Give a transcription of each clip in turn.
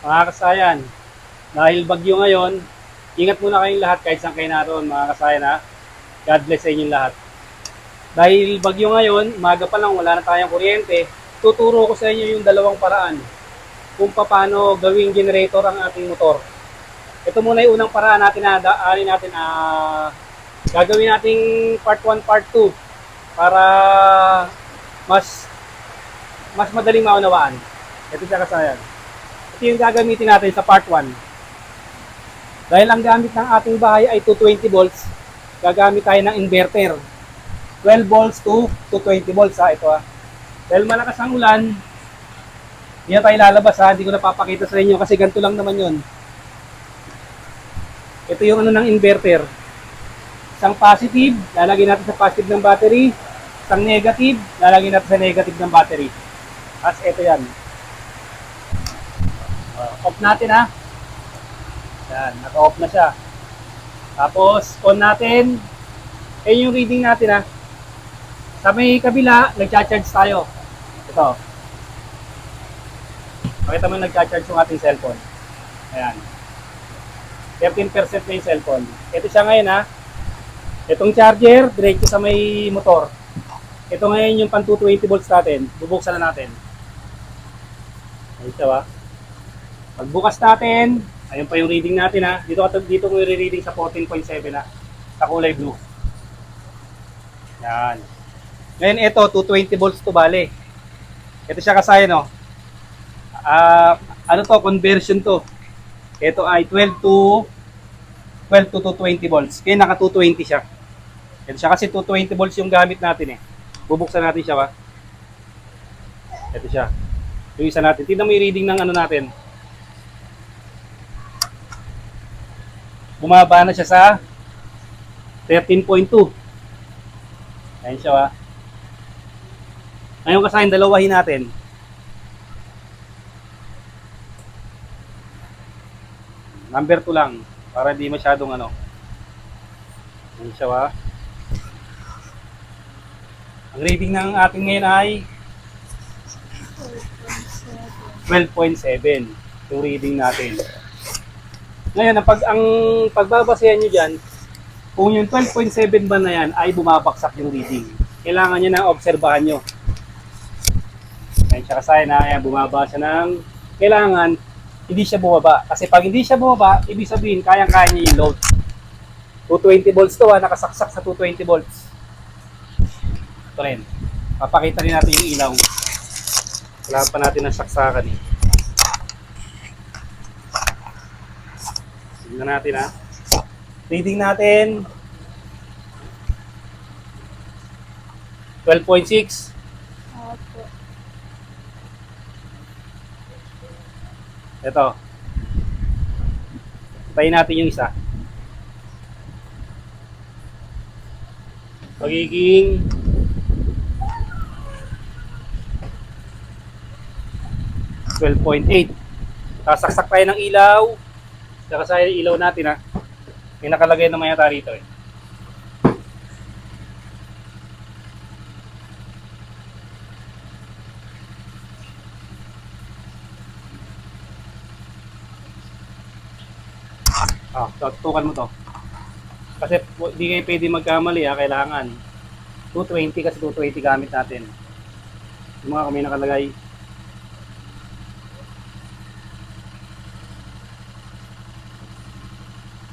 Mga kasayan, dahil bagyo ngayon, ingat muna kayong lahat kahit saan kayo naroon mga kasayan ha. God bless sa inyong lahat. Dahil bagyo ngayon, umaga pa lang wala na tayong kuryente, tuturo ko sa inyo yung dalawang paraan kung paano gawing generator ang ating motor. Ito muna yung unang paraan natin na daanin natin. Gagawin nating part 1, part 2 para mas mas madaling maunawaan. Ito siya kasayan. Ito yung gagamitin natin sa part 1. Dahil ang gamit ng ating bahay ay 220 volts, gagamit tayo ng inverter. 12 volts to 220 volts ha, ito ha. Dahil malakas ang ulan, hindi na tayo lalabas ha, hindi ko napapakita sa inyo kasi ganito lang naman yun. Ito yung ano ng inverter. Isang positive, lalagyan natin sa positive ng battery. Isang negative, lalagyan natin sa negative ng battery. As ito yan. Off natin ha. Yan, naka-off na siya. Tapos, on natin. Ayun yung reading natin ha. Sa may kabila, nagcha-charge tayo. Ito. Pakita mo yung nagcha-charge yung ating cellphone. Ayan. 13% na yung cellphone. Ito siya ngayon ha. Itong charger, diretso sa may motor. Ito ngayon yung pan 220 volts natin. Bubuksan na natin. Ayun siya ha. Pagbukas natin, ayun pa yung reading natin ha. Dito ko i-reading sa 14.7 ha. Sa kulay blue. Yan. Ngayon ito, 220 volts to bale. Ito siya kasaya no. Ano to, conversion to. Ito ay 12 to 220 volts. Kaya naka 220 siya. Ito siya kasi 220 volts yung gamit natin eh. Bubuksan natin siya ba? Ito siya. Yung isa natin. Tingnan mo yung reading ng ano natin. Bumaba na siya sa 13.2. Ayan siya ba? Ngayon kasayin, dalawahin natin. Number 2 lang. Para hindi masyadong ano. Ayan siya ba? Ang reading ng ating ngayon ay 12.7. Yung reading natin. Ngayon, ang pagbabasehan nyo dyan, kung yung 12.7 ba na yan ay bumabaksak yung reading. Kailangan nyo na obserbahan nyo. Ayan siya kasaya na, ayan, bumaba siya ng, kailangan hindi siya bumaba. Kasi pag hindi siya bumaba, ibig sabihin, kayang-kaya niya yung load. 220 volts to ha, nakasaksak sa 220 volts. Ito rin. Papakita rin natin yung ilaw. Wala pa natin ang saksakan eh. Tignan natin ha. Reading natin 12.6. Opo. Ito. Tayin natin yung isa. Magiging 12.8. Sasaksak tayo ng ilaw. Saka yung ilaw natin ha. May nakalagay naman yata rito eh. Tutukan mo to. Kasi hindi kayo pwede magkamali ha, kailangan 220 kasi 220 gamit natin. Yung mga kami nakalagay.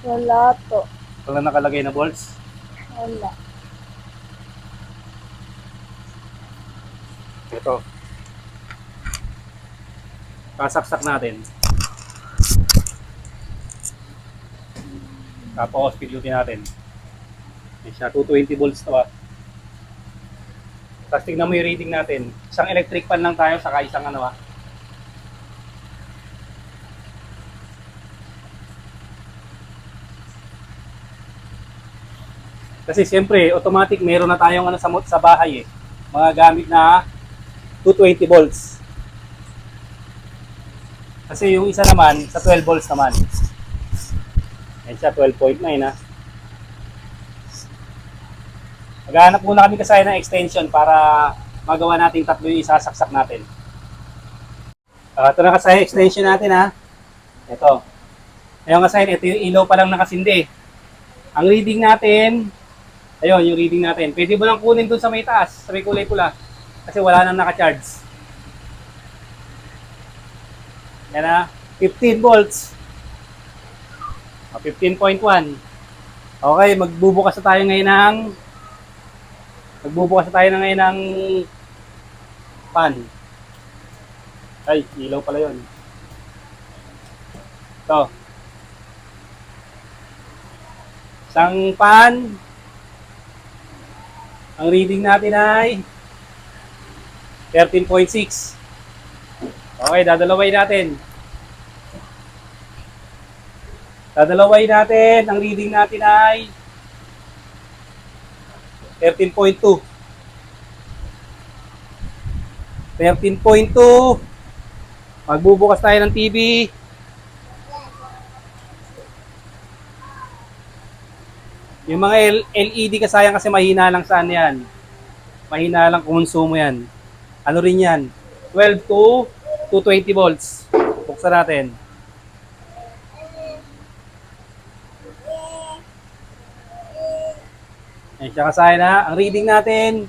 Wala po. Wala nakalagay na volts. Wala. Ito. Kasaksak natin. Tapos pilutin natin. Yan siya, 220 volts to ha. Tapos tignan mo yung reading natin. Isang electric fan lang tayo, saka isang ano ha. Kasi siyempre, automatic meron na tayong ano sa bahay eh. Mga gamit na 220 volts. Kasi yung isa naman, sa 12 volts naman. Yan siya, 12.9 ha. Maghanap muna kami kasaya ng extension para magawa natin tatlo yung isasaksak natin. Ito na kasaya extension natin ha. Ito. Ayun nga sign, ito yung ilaw pa lang nakasindi. Ang reading natin, ayun, yung reading natin. Pwede mo lang kunin dun sa may taas, sa may kulay pula. Kasi wala nang naka-charge. Yan na, 15 volts. 15.1. Okay, magbubukas na tayo ngayon ng pan. Ay, ilaw pala yun. Ito. Isang pan. Ang reading natin ay 13.6. Okay, dadalaway natin. Ang reading natin ay 13.2. 13.2. Magbubukas tayo ng TV. Yung mga LED kasayang kasi mahina lang saan yan. Mahina lang konsumo yan. Ano rin yan? 12 to 220 volts. Buksan natin. Ayan siya kasaya na. Ang reading natin,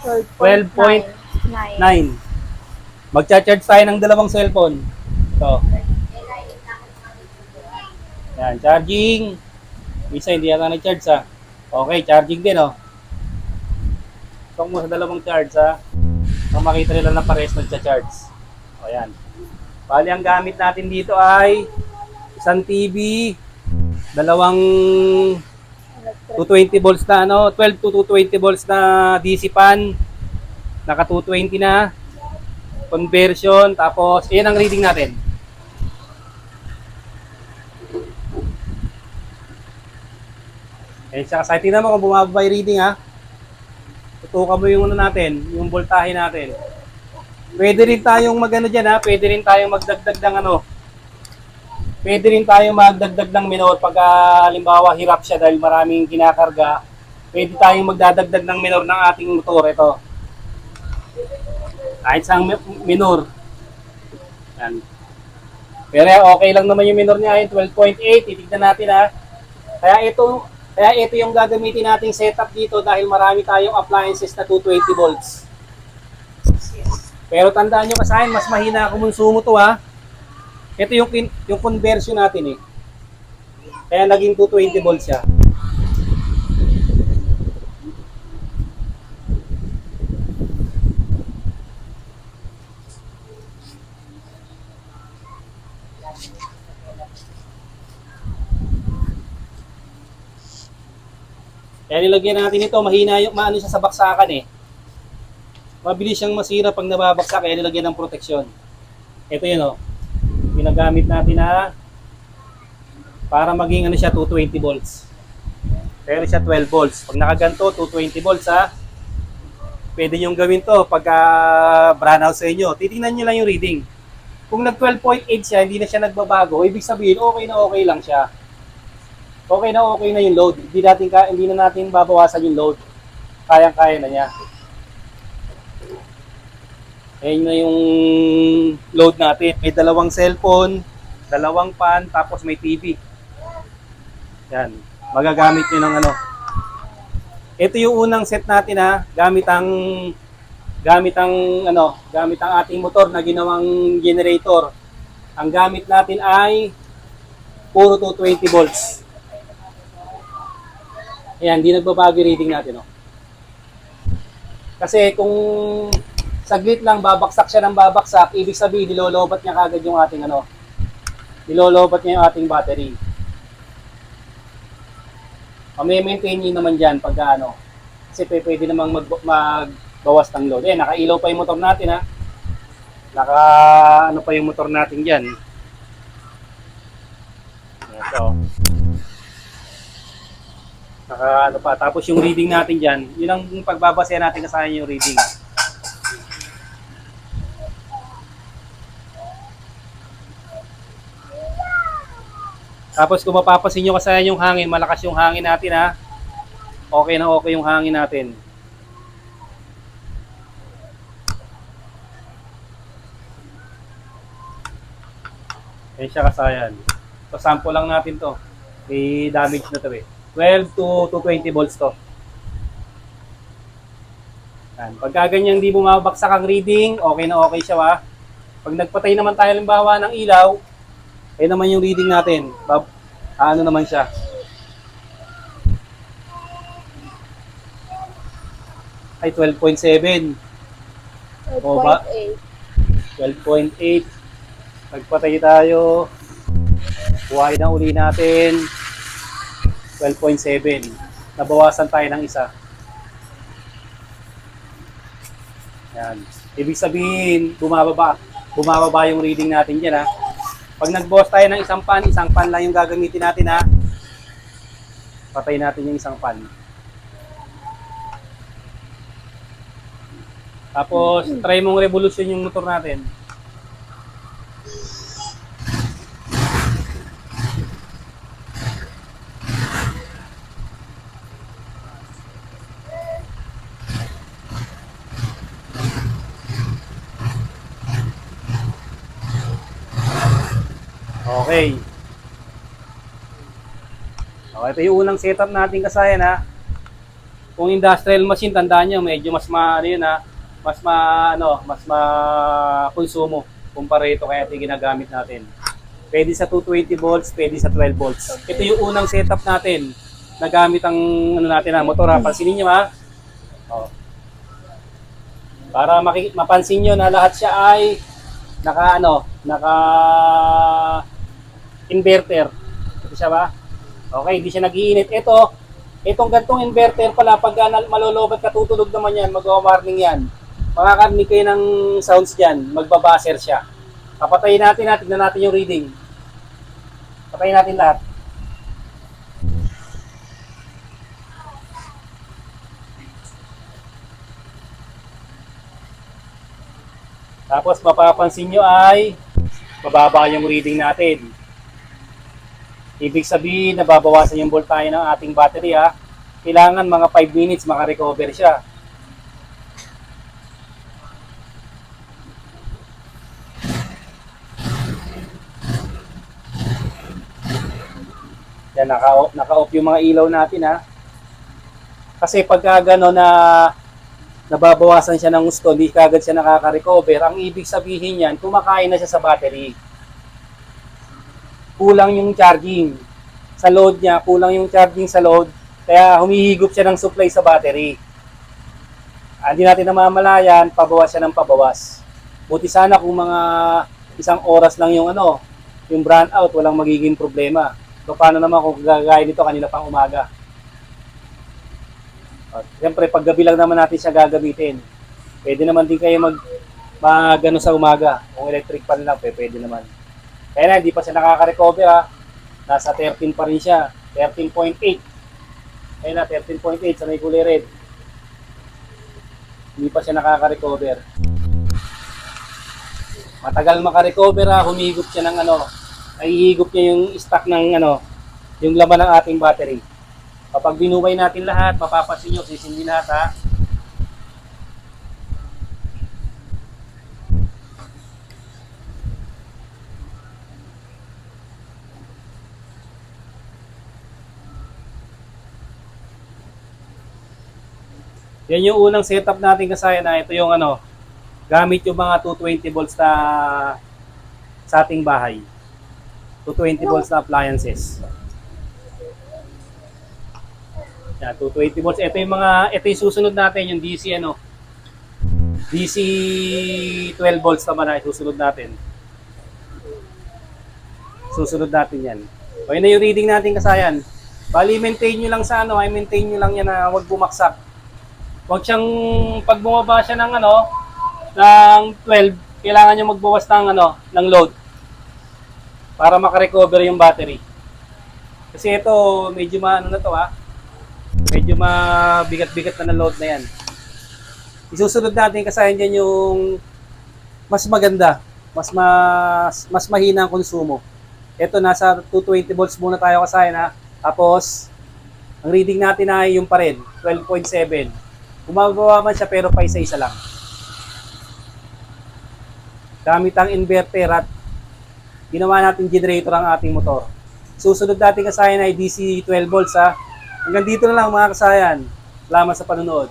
12.9. 9. Magcha-charge tayo ng dalawang cellphone. Ito. Yan, charging. Isa hindi yata nag-charge ha. Okay, charging din oh. Itong mo sa dalawang charge ha. Kung makita nila na parehas nagcha-charge. O yan. Bali ang gamit natin dito ay isang TV, dalawang 220 volts na 12 to 220 volts na DC fan. Naka 220 na. Conversion, tapos iyan ang reading natin. Eh, saka tingnan mo kung bumababa yung reading ha. Tutukan mo yung natin, yung voltahe natin. Pwede rin tayong magano diyan ha, pwede rin tayong magdagdag ng Pwede rin tayong magdagdag ng minor pag halimbawa hirap siya dahil maraming kinakarga. Pwede tayong magdadagdag ng minor ng ating motor ito. Kahit isang minor. Yan. Pero okay lang naman yung minor niya, 12.8. Titignan natin ha. Kaya ito yung gagamitin nating setup dito dahil marami tayong appliances na 220 volts. Pero tandaan nyo kasi mas mahina kumonsumo to ha. Ito yung conversion natin eh. Kaya naging 220 volts siya. Kaya nilagyan natin ito, mahina yung maano siya sa baksakan eh. Mabilis siyang masira pag nababaksak, kaya nilagyan ng proteksyon. Ito yun oh. Ginagamit natin na para maging siya 220 volts. Pero siya 12 volts. Pag nakaganto 220 volts ha. Pwede nyo gawin to pag brownout sa inyo. Titingnan nyo lang yung reading. Kung nag 12.8 siya, hindi na siya nagbabago, ibig sabihin okay lang siya. Okay na yung load. Hindi na natin babawasan yung load. Kayang-kaya na niya. Ayan na yung load natin. May dalawang cellphone, dalawang fan, tapos may TV. Yan. Magagamit nyo ng Ito yung unang set natin ha. Gamit ang ating motor na ginawang generator. Ang gamit natin ay puro 220 volts. Ayan, hindi nagbabago reading natin. Kasi kung saglit lang babaksak siya ng babaksak, ibig sabihin nilolobat niya kagad yung ating nilolobat niya yung ating battery. May-maintain nyo naman dyan pag kasi pwede namang magbawas ng load. Nakailaw pa yung motor natin ha. Pa yung motor natin dyan. Ito. Pa. Tapos yung reading natin dyan, yun ang pagbabasehan natin kasama yung reading. Tapos kung mapapasin nyo kasi yung hangin, malakas yung hangin natin ha. Okay na okay yung hangin natin. Yan siya kasayan. So, sample lang natin to. May damage na to eh. 12 to 220 volts to. Yan. Pagka ganyan di bumabagsak ang reading, okay na okay siya ha. Pag nagpatay naman tayo halimbawa ng ilaw, ayun naman yung reading natin. Ano naman siya. Ay, 12.7. O ba? 12.8. 12.8. Nagpatay tayo. Buhay na uli natin. 12.7. Nabawasan tayo ng isa. Yan. Ibig sabihin, bumababa yung reading natin dyan ha. Pag nag-boss tayo ng isang pan lang yung gagamitin natin ha. Patay natin yung isang pan. Tapos, try mong revolution yung motor natin. Okay. Okay, ito yung unang setup natin kasayan ha. Kung industrial machine, tandaan nyo, medyo mas mas konsumo kumpara ito kaya ito yung ginagamit natin. Pwede sa 220 volts, pwede sa 12 volts. Ito yung unang setup natin na gamit ang motor ha. Pansinin nyo ha. Oh. Para mapansin nyo na lahat siya ay naka inverter. Ito siya ba? Okay, hindi siya nag-iinit. Itong gantong inverter pala, pag malolobat ka, tutulog naman yan, mag-warning yan. Makakarinig kayo ng sounds dyan, magbabaser siya. Papatayin natin, tignan natin yung reading. Patayin natin lahat. Tapos mapapansin nyo ay mababa yung reading natin. Ibig sabihin, nababawasan yung voltahe ng ating battery ha. Kailangan mga 5 minutes makarecover siya. Yan, naka-off yung mga ilaw natin ha. Kasi pagka gano'n na nababawasan siya ng gusto, hindi kagad siya nakaka-recover, ang ibig sabihin yan, kumakain na siya sa battery. Kulang yung charging sa load niya, kulang yung charging sa load, kaya humihigop siya ng supply sa battery. Hindi natin namamalayan, pabawas siya ng pabawas. Buti sana kung mga isang oras lang yung yung brand out, walang magiging problema. So paano naman kung gagawin nito kanina pang umaga? At siyempre, pag gabi lang naman natin siya gagamitin. Pwede naman din kayo mag-ano sa umaga. Kung electric pan lang, pwede naman. Kaya na, hindi pa siya nakaka-recover ha. Nasa 13 pa rin siya. 13.8. Kaya na, 13.8 sa may kulay red. Hindi pa siya nakaka-recover. Matagal maka-recover ha. Humigop siya ng nahihigop niya yung stock ng yung laman ng ating battery. Kapag binuway natin lahat, mapapansin nyo, sisindi lahat ha. Yan yung unang setup natin kasaya na ito yung gamit yung mga 220 volts na sa ating bahay. 220 volts na appliances. Yan, 220 volts. Ito yung susunod natin, yung DC DC 12 volts naman na susunod natin. Susunod natin yan. O yun na yung reading natin kasayan. Bali, maintain nyo lang sa maintain nyo lang yan na huwag bumaksak. Huwag siyang, pag bumaba siya ng ng 12, kailangan nyo magbawas ng load para makarecover yung battery. Kasi ito, medyo na to ha. Medyo mabigat-bigat na load na yan. Isusunod natin kasayan dyan yung mas maganda, mas mahina ang konsumo. Ito, nasa 220 volts muna tayo kasayan ha. Tapos, ang reading natin ay yung pa rin, 12.7. Gumagawa man siya pero pa isa-isa lang. Gamit ang inverter at ginawa natin generator ang ating motor. Susunod natin kasayan ay DC 12 volts ha. Hanggang dito na lang mga kasayan. Salamat sa panonood.